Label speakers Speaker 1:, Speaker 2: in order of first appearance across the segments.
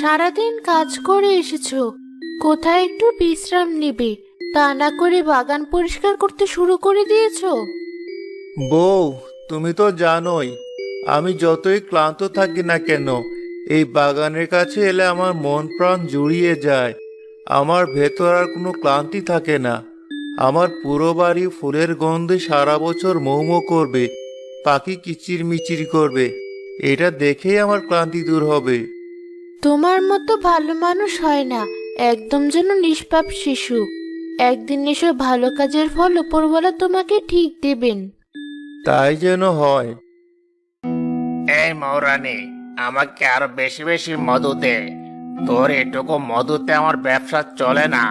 Speaker 1: সারাদিন কাজ করে এসেছো, কোথায় একটু বিশ্রাম নেবে তা না করে বাগান পরিষ্কার করতে শুরু করে দিয়েছো।
Speaker 2: বউ, তুমি তো জানোই আমি যতই ক্লান্ত থাকি না কেন, এই বাগানের কাছে এলে আমার মন প্রাণ জুড়িয়ে যায়। আমার ভেতর আর কোনো ক্লান্তি থাকে না। আমার পুরো বাড়ি ফুলের গন্ধে সারা বছর মৌ মৌ করবে, পাখি কিচির মিচির করবে। এটা দেখেই আমার ক্লান্তি দূর হবে।
Speaker 1: তোমার মতো ভালো মানুষ হয় না, একদম যেন নিষ্পাপ শিশু। একদিন এসব ভালো কাজের ফল উপরওয়ালা তোমাকে ঠিক দেবেন।
Speaker 2: তাই যেন হয়।
Speaker 3: এই মৌরানী, আমাকে আরো বেশি বেশি মধু দে। তোর এটুকু মধুতে আমার ব্যবসা চলে না।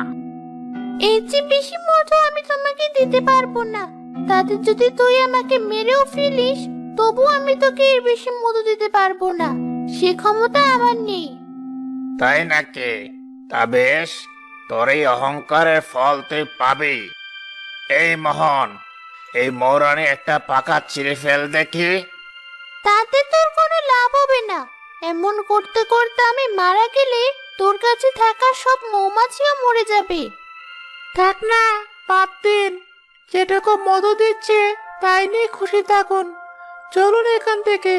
Speaker 1: এই যে বেশি মধু আমি তোমাকে দিতে পারবো না, তাতে যদি তুই আমাকে মেরেও ফেলিস তবু আমি তোকে এর বেশি মধু দিতে পারবো না, সে ক্ষমতা আমার নেই।
Speaker 3: তাই নাকি? তা বেশ, তোর এই অহংকারের ফল তুই পাবি। এই মোহন, এই মৌরানী একটা পাকা ছিঁড়ে ফেল দেখি।
Speaker 1: তাতে তোর কোনো লাভ হবে না। এমন করতে করতে আমি মারা গেলে তোর কাছে থাকা সব মৌমাছিও মরে যাবে।
Speaker 4: থাক না, বাদ দিন। যেটুকু মধু দিচ্ছে তাই নিয়ে খুশি থাকুন। চলুন এখান থেকে।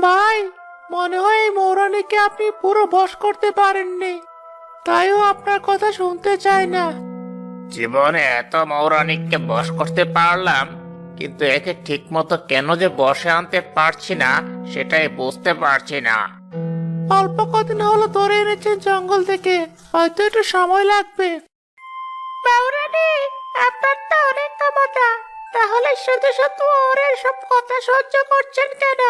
Speaker 4: ভাই, মনে হয় এই মৌরানীকে আপনি পুরো বশ করতে পারেননি, তাইও আপনার কথা শুনতে চায় না।
Speaker 3: জীবনে এত মৌরানীকে বশ করতে পারলাম, কিন্তু একে ঠিক মতো কেন যে বশে আনতে পারছি না সেটাই বুঝতে পারছি না।
Speaker 4: অল্প কদিন হলো ধরে এনেছেন জঙ্গল থেকে, হয়তো একটু সময় লাগবে। মৌরানী, আপনার তো অনেক ক্ষমতা, তাহলে শুধু শুধু ওর সব কথা সহ্য করছেন কেন?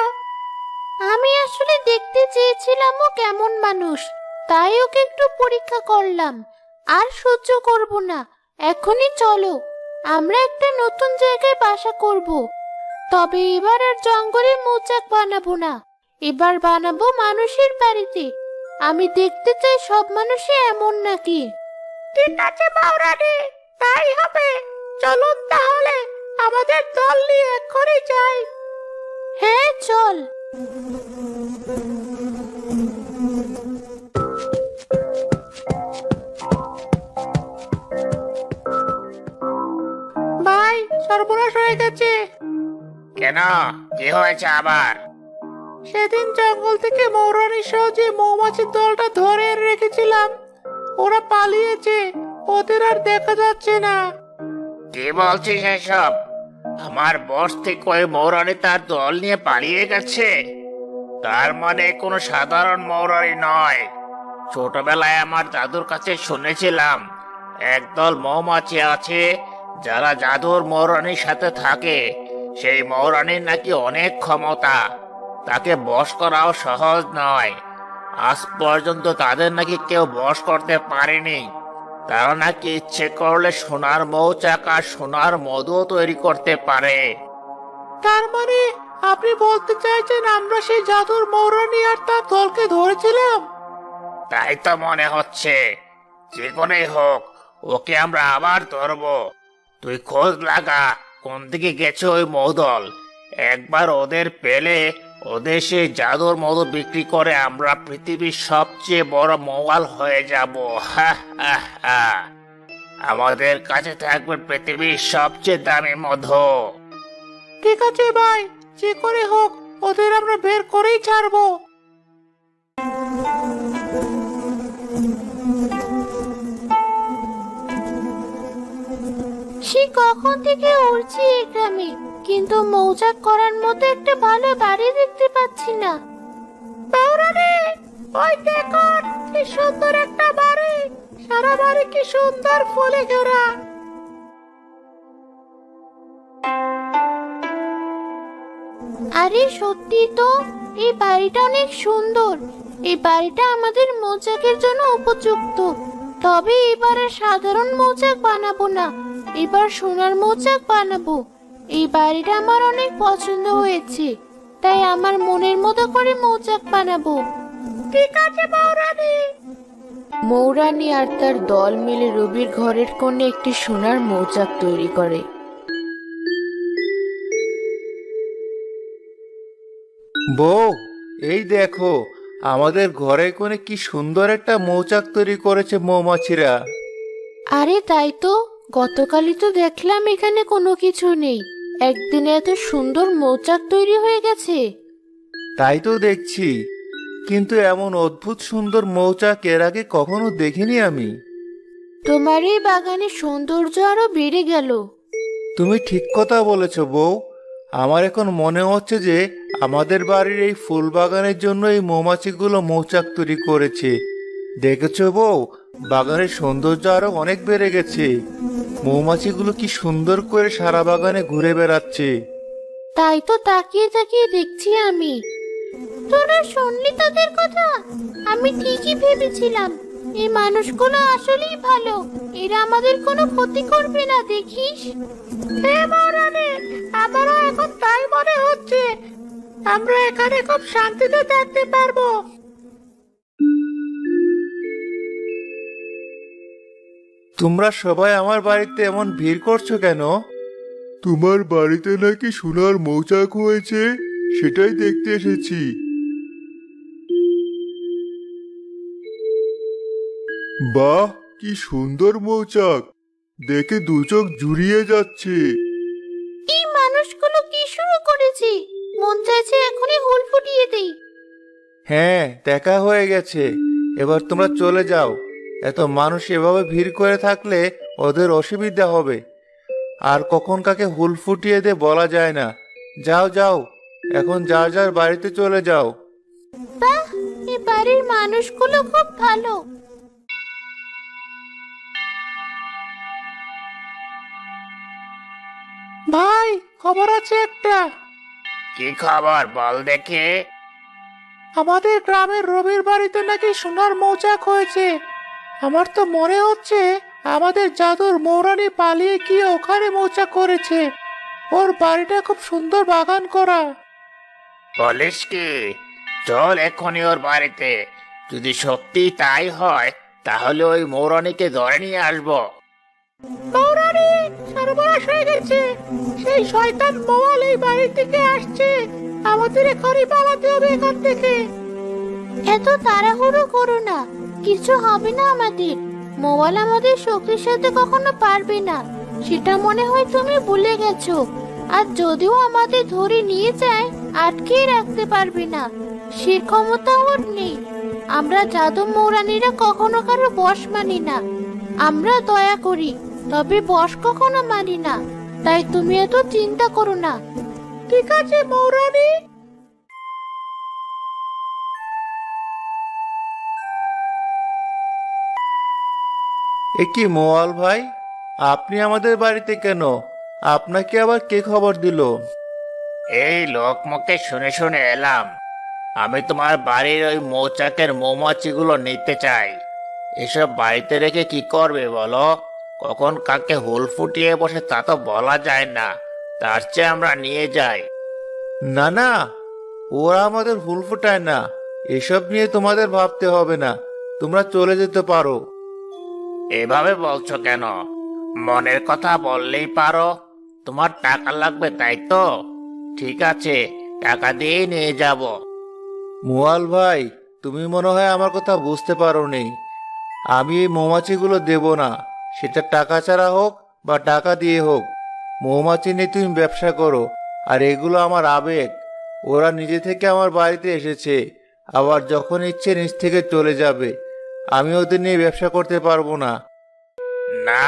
Speaker 1: আমি আসলে দেখতে চেয়েছিলাম ও কেমন মানুষ, তাই ওকে একটু পরীক্ষা করলাম। আর সহ্য করব না, এখনই চলো, আমরা একটা নতুন জায়গায় বাসা করব। তবে এবার আর জঙ্গলে মৌচাক বানাবো না, এবার বানাবো মানুষের বাড়িতে। আমি দেখতে চাই সব মানুষই এমন নাকি।
Speaker 4: ঠিক আছে মৌরানী, তাই হবে। চলুন তাহলে, আমাদের দল নিয়ে এক্ষুনি যাই।
Speaker 1: হ্যাঁ চল।
Speaker 4: ভাই, সর্বনাশ হয়ে গেছে।
Speaker 3: কেন, কি হয়েছে আবার?
Speaker 4: সেদিন জঙ্গল থেকে মৌরানী সহ যে মৌমাছির দলটা ধরে রেখেছিলাম, ওরা পালিয়েছে। ওদের আর দেখা যাচ্ছে না।
Speaker 3: কি বলছিস এসব? আমার বস থেকে ওই মৌরানী তার দল নিয়ে পালিয়ে গেছে? তার মানে কোনো সাধারণ মৌরানী নয়। ছোটবেলায় আমার দাদুর কাছে শুনেছিলাম একদল মৌমাছি আছে যারা জাদুর মৌরানীর সাথে থাকে। সেই মৌরানীর নাকি অনেক ক্ষমতা, তাকে বশ করাও সহজ নয়। আজ পর্যন্ত তাদের নাকি কেউ বশ করতে পারেনি। তারা নাকি ইচ্ছে করলে সোনার মৌচাক আর সোনার মধুও তৈরি করতে পারে।
Speaker 4: তার মানে আপনি বলতে চাইছেন আমরা সেই জাদুর মৌরানী আর তার দলকে ধরেছিলাম?
Speaker 3: তাই তো মনে হচ্ছে। যে কোনোই হোক, ওকে আমরা আবার ধরবো। তুই খোঁজ লাগা কোন দিকে গেছে ওই মৌদল। একবার ওদের পেলে ওদের সেই জাদুর মধু বিক্রি করে আমরা পৃথিবীর সবচেয়ে বড় মৌয়াল হয়ে যাব। হা হা হা। আমাদের কাছে থাকবে পৃথিবীর সবচেয়ে দামি মধু।
Speaker 4: ঠিক আছে ভাই, যে করে হোক ওদের আমরা বের করেই ছাড়বো।
Speaker 1: সে কখন থেকে উড়ছি এই গ্রামে, কিন্তু মৌচাক করার মতো একটা ভালো বাড়ি দেখতে পাচ্ছি না।
Speaker 4: মৌরানী, ওই দেখুন কি সুন্দর একটা বাড়ি। সারা বাড়ি কি সুন্দর ফুলে ঘেরা।
Speaker 1: আরে সত্যি তো, এই বাড়িটা অনেক সুন্দর। এই বাড়িটা আমাদের মৌচাকের জন্য উপযুক্ত। তবে এবার আর সাধারণ মৌচাক বানাবো না, এবার সোনার মৌচাক বানাবো। এই বাড়িটা আমার অনেক পছন্দ হয়েছে, তাই আমার মনের মতো করে মৌচাক বানাবো।
Speaker 4: ঠিক আছে মৌরানী।
Speaker 1: মৌরানী আর তার দল মিলে রবির ঘরের কোণে একটি সোনার মৌচাক তৈরি করে।
Speaker 2: বউ, এই দেখো, আমাদের ঘরে কোণে কি সুন্দর একটা মৌচাক তৈরি করেছে মৌমাছিরা।
Speaker 1: আরে তাই তো, গতকালই তো দেখলাম এখানে কোনো কিছু নেই, একদিনে এত সুন্দর মৌচাক তৈরি হয়ে গেছে।
Speaker 2: তাই তো দেখছি, কিন্তু এমন অদ্ভুত সুন্দর মৌচাক এর আগে কখনো দেখিনি আমি।
Speaker 1: তোমার এই বাগানের সৌন্দর্য আরো বেড়ে গেল।
Speaker 2: তুমি ঠিক কথা বলেছ বউ। আমার এখন মনে হচ্ছে যে আমাদের বাড়ির এই ফুল বাগানের জন্য এই মৌমাছিগুলো মৌচাক তৈরি করেছে। দেখেছো বউ, বাগানের সৌন্দর্য আরো অনেক বেড়ে গেছে। মৌমাছিগুলো কি সুন্দর করে সারা বাগানে ঘুরে বেড়াচ্ছে।
Speaker 1: তাই তো তাকিয়ে তাকিয়ে দেখছি আমি। তোরা শুনলি তাদের কথা? আমি ঠিকই ভেবেছিলাম এই মানুষগুলো আসলেই ভালো, এরা আমাদের কোনো ক্ষতি করবে না, দেখিস।
Speaker 4: হ্যাঁ মহারানী, আমারও এখন তাই মনে হচ্ছে। আমরা এখানে খুব শান্তিতে থাকতে পারবো।
Speaker 2: তোমরা সবাই আমার বাড়িতে এমন ভিড় করছো কেন? তোমার বাড়িতে নাকি সোনার মৌচাক হয়েছে, সেটাই দেখতে এসেছি। বাহ, কি সুন্দর মৌচাক, দেখে দু চোখ জুড়িয়ে যাচ্ছে।
Speaker 1: এই মানুষগুলো কি শুরু করেছে? মন চাইছে এখনই হুল ফুটিয়ে দেই।
Speaker 2: হ্যাঁ, দেখা হয়ে গেছে, এবার তোমরা চলে যাও। এত মানুষ এভাবে ভিড় করে থাকলে ওদের অসুবিধা হবে, আর কখন কাকে হুল ফুটিয়ে দে বলা যায় না। যাও যাও, এখন যার যার বাড়িতে চলে যাও।
Speaker 1: বাহ, এই বাড়ির মানুষগুলো খুব ভালো।
Speaker 4: ভাই, খবর আছে একটা।
Speaker 3: কি খবর বল দেখে?
Speaker 4: আমাদের গ্রামের রবির বাড়িতে নাকি সোনার মৌচাক হয়েছে। আমার তো মনে হচ্ছে আমাদের জাদুর মৌরানী পালিয়ে গিয়ে ওখানে মৌচাক করেছে। ওর বাড়িটা খুব সুন্দর বাগান করা।
Speaker 3: বলিস কি? চল এখনই ওর বাড়িতে। যদি সত্যি তাই হয় তাহলে ওই মৌরানীকে ধরে নিয়ে আসবো।
Speaker 4: মৌরানী, সর্বনাশ হয়ে গেছে। সেই শয়তান মৌয়াল এই বাড়ি থেকে আসছে। আমাদের এখনই পালাতে হবে এখান থেকে।
Speaker 1: এত তাড়াহুড়ো করো না, কিছু হবে না আমাদের। মোবাইল আমাদের শক্তির সাথে কখনো পারবে না, সেটা মনে হয় তুমি ভুলে গেছো। আর যদিও আমাদের ধরে নিয়ে যায়, আটকে রাখতে পারবে না, সে ক্ষমতা ওর নেই। আমরা জাদু মৌরানীরা কখনো কারো বশ মানি না। আমরা দয়া করি, তবে বশ কখনো মানি না। তাই তুমি এত চিন্তা করো না।
Speaker 4: ঠিক আছে মৌরানী।
Speaker 2: এ কি মোয়াল ভাই, আপনি আমাদের বাড়িতে কেন? আপনাকে আবার কে খবর দিল?
Speaker 3: এই লোকমুখে শুনে শুনে এলাম। আমি তোমার বাড়ির ওই মৌচাকের মৌমাছিগুলো নিতে চাই। এসব বাড়িতে রেখে কি করবে বলো? কখন কাকে হুল ফুটিয়ে বসে তা তো বলা যায় না। তার চেয়ে আমরা নিয়ে যাই।
Speaker 2: না না, ওরা আমাদের হুল ফুটায় না। এসব নিয়ে তোমাদের ভাবতে হবে না, তোমরা চলে যেতে পারো।
Speaker 3: এভাবে বলছো কেন? মনের কথা বললেই পারো। তোমার টাকা লাগবে তাই তো? ঠিক আছে, টাকা দিয়েই নিয়ে যাব।
Speaker 2: মোয়াল ভাই, তুমি মনে হয় আমার কথা বুঝতে পারোনি। আমি এই মৌমাছিগুলো দেব না, সেটা টাকা ছাড়া হোক বা টাকা দিয়ে হোক। মৌমাছি নিয়ে তুমি ব্যবসা করো, আর এগুলো আমার আবেগ। ওরা নিজে থেকে আমার বাড়িতে এসেছে, আবার যখন ইচ্ছে নিজ থেকে চলে যাবে। আমি ওদের নিয়ে ব্যবসা করতে পারবো না।
Speaker 3: না,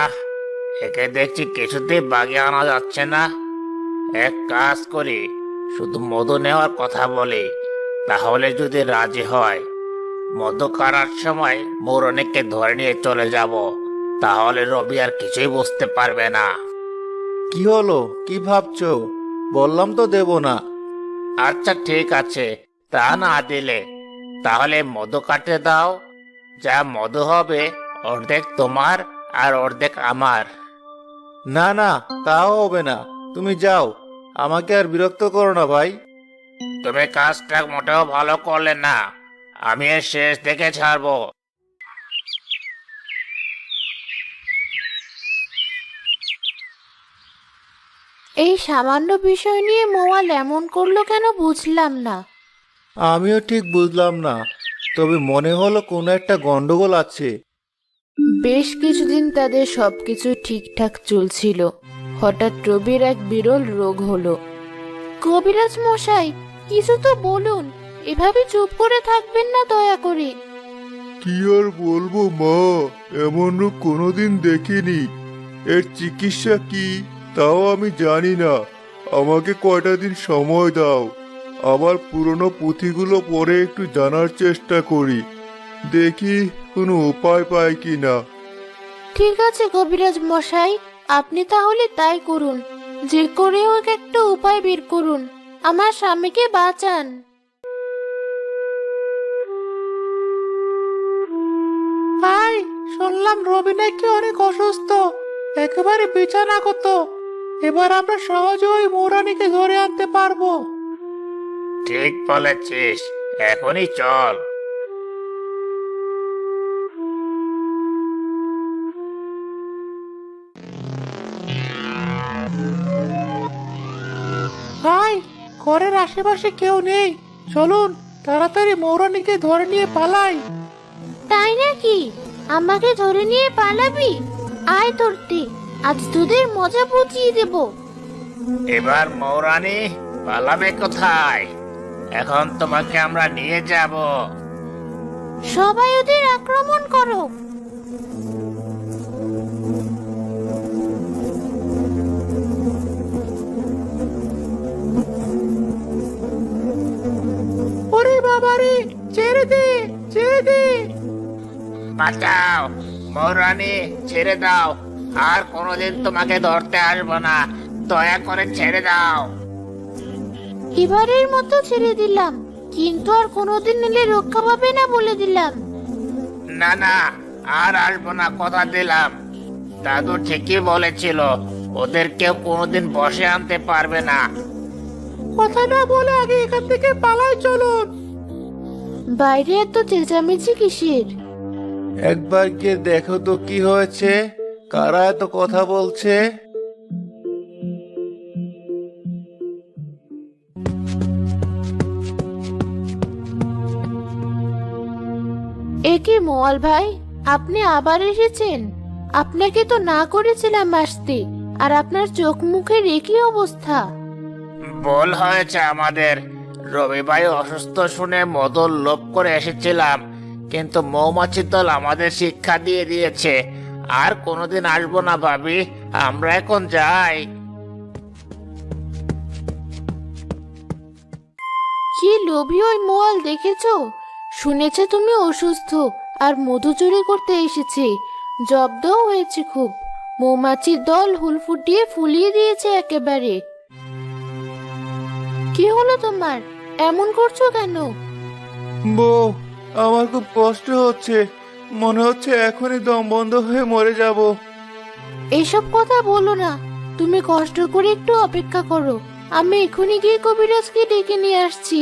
Speaker 3: একে দেখছি কিছুতেই বাগে আনা যাচ্ছে না। এক কাজ করি, শুধু মধু নেওয়ার কথা বলি, তাহলে যদি রাজি হয় মধু কাটার সময় মৌরনীকে ধরে নিয়ে চলে যাব। তাহলে রবি আর কিছুই বুঝতে পারবে না।
Speaker 2: কি হলো, কি ভাবছো? বললাম তো দেব না।
Speaker 3: আচ্ছা ঠিক আছে, তা না দিলে তাহলে মধু কাটতে দাও। যা মধু হবে অর্ধেক তোমার আর অর্ধেক আমার।
Speaker 2: না না, তাও হবে না। তুমি যাও, আমাকে আর বিরক্ত করো না ভাই।
Speaker 3: তুমি কাজটা মোটেও ভালো করলে না। আমি এর শেষ দেখে ছাড়বো।
Speaker 1: এই সামান্য বিষয় নিয়ে মোয়াল এমন করলো কেন বুঝলাম না।
Speaker 2: আমিও ঠিক বুঝলাম না, তবে মনে হলো কোনো একটা গন্ডগোল আছে।
Speaker 1: বেশ কিছুদিন তাদের সবকিছু ঠিকঠাক চলছিল। হঠাৎ রবির এক বিরল রোগ হলো। কবিরাজ মশাই, কিছু তো বলুন, এভাবে চুপ করে থাকবেন না দয়া করে।
Speaker 2: কি আর বলবো মা, এমন রোগ কোনোদিন দেখিনি। এর চিকিৎসা কি তাও আমি জানি না। আমাকে কয়টা দিন সময় দাও, আবার পুরনো পুঁথিগুলো পরে একটু জানার চেষ্টা করি, দেখি কোনো উপায় পাই কি না।
Speaker 1: ঠিক আছে কবিরাজ মশাই, আপনি তাহলে তাই করুন। যে করে হোক একটা উপায় বের করুন, আমার স্বামীকে বাঁচান।
Speaker 4: ভাই, শুনলাম রবি নাকি অনেক অসুস্থ, একেবারে বিছানাগত। এবার আমরা সহজে ওই মৌরানীকে ধরে আনতে পারবো।
Speaker 3: ঠিক বলেছিস, এখনই চল।
Speaker 4: ভাই, ঘরের আশেপাশে কেউ নেই, চলুন তাড়াতাড়ি মৌরানীকে ধরে নিয়ে পালাই।
Speaker 1: তাই নাকি? আমাকে ধরে নিয়ে পালাবি? আয় ধরতে, আজ তোদের মজা বুঝিয়ে দেব।
Speaker 3: এবার মৌরানী পালাবে কোথায়? এখন তোমাকে আমরা নিয়ে যাব।
Speaker 1: সবাই ওদের আক্রমণ করো।
Speaker 4: ওরে বাবারে, ছেড়ে দে, ছেড়ে দে।
Speaker 3: বাঁচাও মৌরানী, ছেড়ে দাও। আর কোনোদিন তোমাকে ধরতে আসবো না, দয়া করে ছেড়ে দাও।
Speaker 1: এবারের মতো ছেড়ে দিলাম, কিন্তু আর কোনোদিন নিলে রক্ষা পাবে না বলে দিলাম।
Speaker 3: না না, আর আসবো না, কথা দিলাম। দাদু ঠিকই বলেছিল, ওদের কেউ কোনোদিন বসে আনতে পারবে না।
Speaker 4: কথা না বলে আগে এখান থেকে পালাই, চলুন।
Speaker 1: বাইরে এত চেঁচামেচি কিসের?
Speaker 2: একবার গিয়ে দেখো তো কি হয়েছে, কারা এত কথা বলছে।
Speaker 1: এ কি মোয়াল ভাই, আপনি আবার এসেছেন? আপনাকে তো না করেছিলাম আসতে, আর আপনার চোখ মুখের একই অবস্থা।
Speaker 3: ভুল হয়েছে আমাদের। রবি ভাই অসুস্থ শুনে মদল লোভ করে এসেছিলাম, কিন্তু মৌমাছির দল আমাদের শিক্ষা দিয়ে দিয়েছে। আর কোনোদিন আসবো না ভাবি, আমরা এখন যাই।
Speaker 1: কি লোভী ওই মোয়াল দেখেছো? শুনেছে তুমি অসুস্থ আর মধু চুরি করতে এসেছে। জব্দও হয়েছে খুব। মৌমাছির দল হুল ফুটিয়ে ফুলিয়ে দিয়েছে একেবারে। কি হলো তোমার? এমন করছো কেন?
Speaker 2: বউ, আমার খুব কষ্ট হচ্ছে, মনে হচ্ছে এখনই দম বন্ধ হয়ে মরে যাব।
Speaker 1: এইসব কথা বলো না, তুমি কষ্ট করে একটু অপেক্ষা করো। আমি এখনই গিয়ে কবিরাজকে ডেকে নিয়ে আসছি।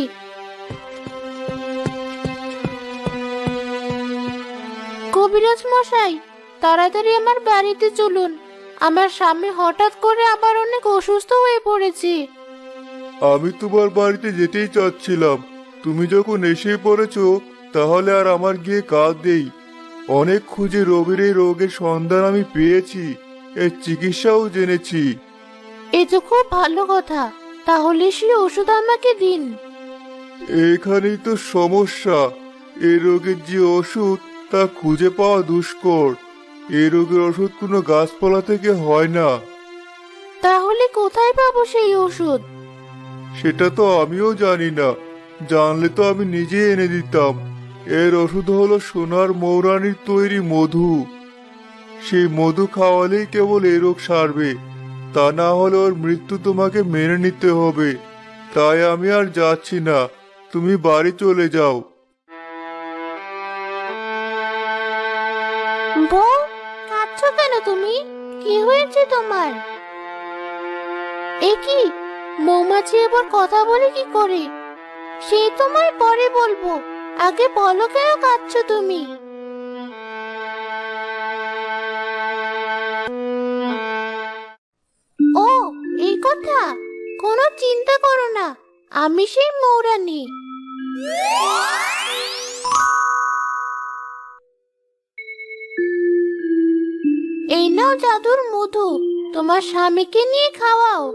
Speaker 1: কবিরাজ মশাই, তাড়াতাড়ি আমার বাড়িতে চলুন। আমার স্বামী হঠাৎ করে আবার অনেক অসুস্থ হয়ে পড়েছে।
Speaker 2: আমি তোমার বাড়িতে যেতেই চাচ্ছিলাম, তুমি যখন এসে পড়েছো তাহলে আর আমার গিয়ে কাজ দেই। অনেক খুঁজে রবির এই রোগের সন্ধান আমি পেয়েছি, এর চিকিৎসাও জেনেছি।
Speaker 1: এ তো খুব ভালো কথা, তাহলে সে ওষুধ আমাকে দিন।
Speaker 2: এখানেই তো সমস্যা, এই রোগের যে ওষুধ তা খুঁজে পাওয়া দুষ্কর। এই রোগের ওষুধ কোনো গাছপালা থেকে হয় না।
Speaker 1: তাহলে কোথায় পাবো সেই ওষুধ?
Speaker 2: সেটা তো আমিও জানি না, জানলে তো আমি নিজে এনে দিতাম। এর ওষুধ হলো সোনার মৌরানির তৈরি মধু। সেই মধু খাওয়ালেই কেবল এই রোগ সারবে, তা না হলে ওর মৃত্যু তোমাকে মেনে নিতে হবে। তাই আমি আর যাচ্ছি না, তুমি বাড়ি চলে যাও।
Speaker 1: বউ, কাঁদছো কেন তুমি? কি হয়েছে তোমার? এ কি, মৌমাছি এবার কথা বলে কি করে? সেই তোমায় পরে বলবো, আগে বলো কেন কাঁদছো তুমি? ও, এই কথা। কোনো চিন্তা করো না, আমি সেই মৌরানী। এই নাও জাদুর মধু, তোমার স্বামীকে নিয়ে খাওয়াও।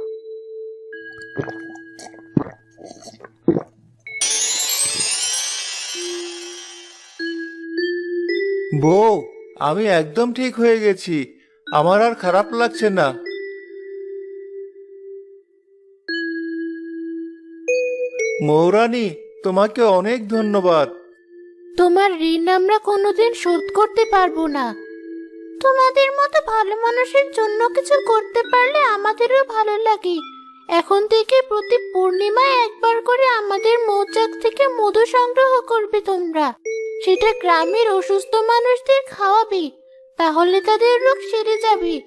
Speaker 2: বউ, আমি একদম ঠিক হয়ে গেছি, আমার আর খারাপ লাগছে না। মৌরানী, তোমাকে অনেক ধন্যবাদ।
Speaker 1: তোমার ঋণ আমরা কোনোদিন শোধ করতে পারবো না। তোমাদের মতো ভালো মানুষের জন্য কিছু করতে পারলে আমাদেরও ভালো লাগে। এখন থেকে প্রতি পূর্ণিমায় একবার করে আমাদের মৌচাক থেকে মধু সংগ্রহ করবে তোমরা। সেটা গ্রামের অসুস্থ মানুষদের খাওয়াবে, তাহলে তাদের রোগ সেরে যাবে।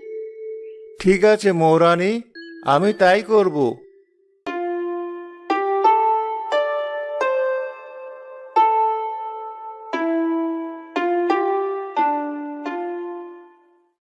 Speaker 2: ঠিক আছে মৌরানী, আমি তাই করব।